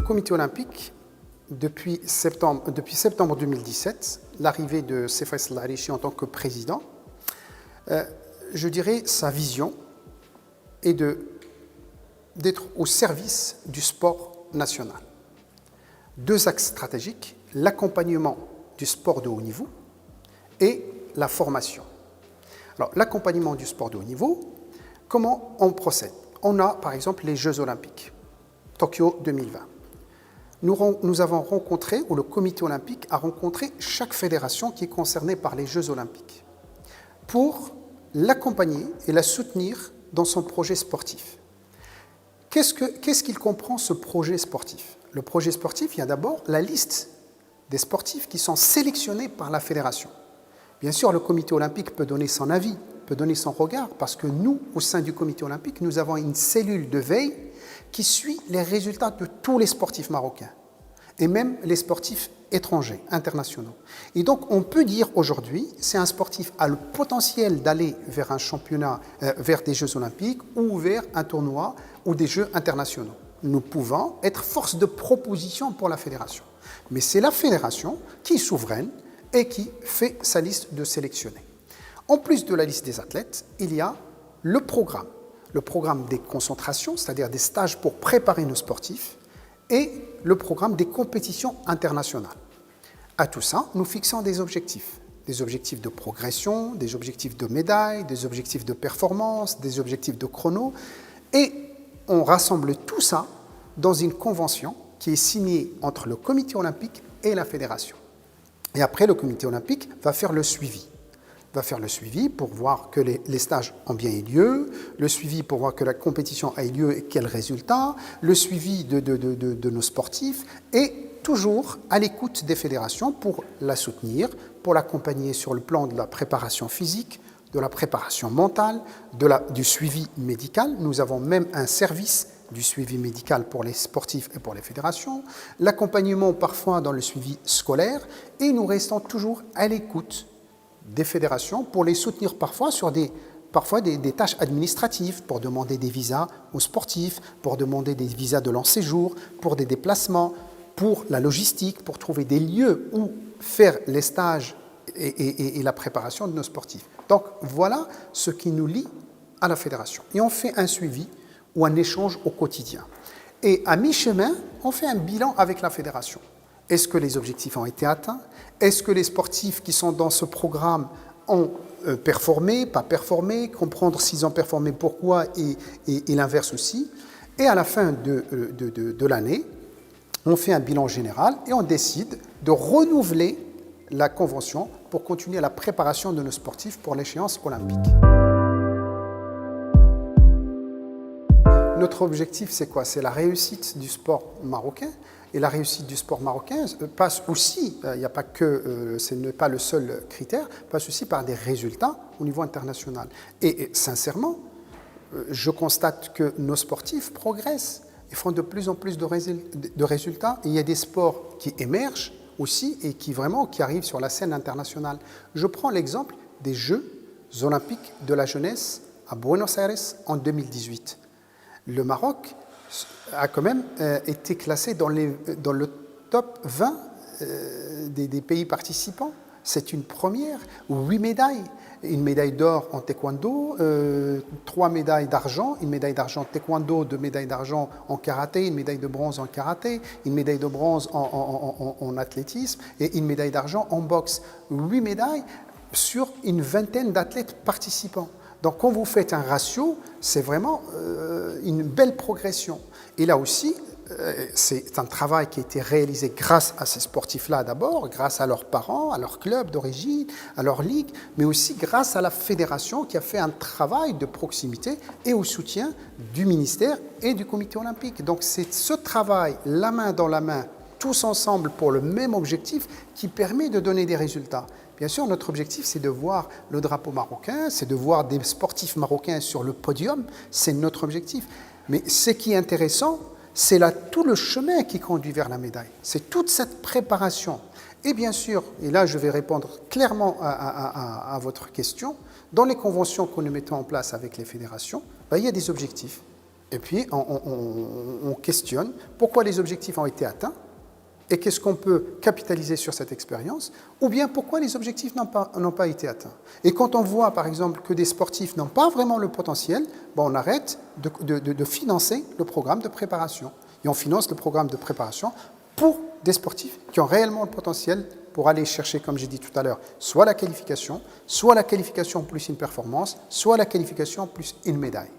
comité olympique, depuis septembre 2017, l'arrivée de Seyf Faisal Arishi en tant que président, je dirais sa vision est d'être au service du sport national. Deux axes stratégiques, l'accompagnement du sport de haut niveau et la formation. Alors, l'accompagnement du sport de haut niveau, comment on procède? On a, par exemple, les Jeux olympiques, Tokyo 2020. Nous avons rencontré, ou le comité olympique a rencontré chaque fédération qui est concernée par les Jeux olympiques pour l'accompagner et la soutenir dans son projet sportif. Qu'est-ce qu'il comprend, ce projet sportif? Le projet sportif, il y a d'abord la liste des sportifs qui sont sélectionnés par la fédération. Bien sûr, le comité olympique peut donner son avis, peut donner son regard, parce que nous, au sein du comité olympique, nous avons une cellule de veille qui suit les résultats de tous les sportifs marocains, et même les sportifs étrangers, internationaux. Et donc, on peut dire aujourd'hui, c'est un sportif qui a le potentiel d'aller vers un championnat, vers des Jeux olympiques, ou vers un tournoi, ou des Jeux internationaux. Nous pouvons être force de proposition pour la fédération. Mais c'est la fédération qui est souveraine et qui fait sa liste de sélectionnés. En plus de la liste des athlètes, il y a le programme des concentrations, c'est-à-dire des stages pour préparer nos sportifs, et le programme des compétitions internationales. À tout ça, nous fixons des objectifs de progression, des objectifs de médailles, des objectifs de performance, des objectifs de chrono, et on rassemble tout ça dans une convention qui est signée entre le comité olympique et la fédération. Et après, le comité olympique va faire le suivi. Pour voir que les stages ont bien eu lieu, le suivi pour voir que la compétition a eu lieu et quels résultats, le suivi de nos sportifs, et toujours à l'écoute des fédérations pour la soutenir, pour l'accompagner sur le plan de la préparation physique, de la préparation mentale, du suivi médical. Nous avons même un service du suivi médical pour les sportifs et pour les fédérations, l'accompagnement parfois dans le suivi scolaire, et nous restons toujours à l'écoute des fédérations pour les soutenir parfois sur des tâches administratives, pour demander des visas aux sportifs, pour demander des visas de long séjour, pour des déplacements, pour la logistique, pour trouver des lieux où faire les stages et la préparation de nos sportifs. Donc voilà ce qui nous lie à la fédération. Et on fait un suivi ou un échange au quotidien. Et à mi-chemin, on fait un bilan avec la fédération. Est-ce que les objectifs ont été atteints? Est-ce que les sportifs qui sont dans ce programme ont performé, pas performé, comprendre s'ils ont performé, pourquoi, et l'inverse aussi. Et à la fin de l'année, on fait un bilan général et on décide de renouveler la convention pour continuer la préparation de nos sportifs pour l'échéance olympique. Notre objectif, c'est quoi? C'est la réussite du sport marocain. Et la réussite du sport marocain passe aussi, il n'y a pas que, ce n'est pas le seul critère, passe aussi par des résultats au niveau international. Et sincèrement, je constate que nos sportifs progressent et font de plus en plus de résultats. Et il y a des sports qui émergent aussi et qui arrivent sur la scène internationale. Je prends l'exemple des Jeux olympiques de la jeunesse à Buenos Aires en 2018. Le Maroc a quand même été classé dans le top 20 des pays participants. C'est une première. 8 médailles. Une médaille d'or en taekwondo, 3 médailles d'argent, une médaille d'argent en taekwondo, 2 médailles d'argent en karaté, une médaille de bronze en karaté, une médaille de bronze en athlétisme et une médaille d'argent en boxe. 8 médailles sur une vingtaine d'athlètes participants. Donc, quand vous faites un ratio, c'est vraiment une belle progression. Et là aussi, c'est un travail qui a été réalisé grâce à ces sportifs-là d'abord, grâce à leurs parents, à leur club d'origine, à leur ligue, mais aussi grâce à la fédération qui a fait un travail de proximité et au soutien du ministère et du comité olympique. Donc, c'est ce travail, la main dans la main, tous ensemble pour le même objectif, qui permet de donner des résultats. Bien sûr, notre objectif, c'est de voir le drapeau marocain, c'est de voir des sportifs marocains sur le podium, c'est notre objectif. Mais ce qui est intéressant, c'est là tout le chemin qui conduit vers la médaille. C'est toute cette préparation. Et bien sûr, et là je vais répondre clairement à votre question, dans les conventions que nous mettons en place avec les fédérations, il y a des objectifs. Et puis, on questionne pourquoi les objectifs ont été atteints et qu'est-ce qu'on peut capitaliser sur cette expérience, ou bien pourquoi les objectifs n'ont pas été atteints. Et quand on voit, par exemple, que des sportifs n'ont pas vraiment le potentiel, bon, on arrête de financer le programme de préparation. Et on finance le programme de préparation pour des sportifs qui ont réellement le potentiel pour aller chercher, comme j'ai dit tout à l'heure, soit la qualification plus une performance, soit la qualification plus une médaille.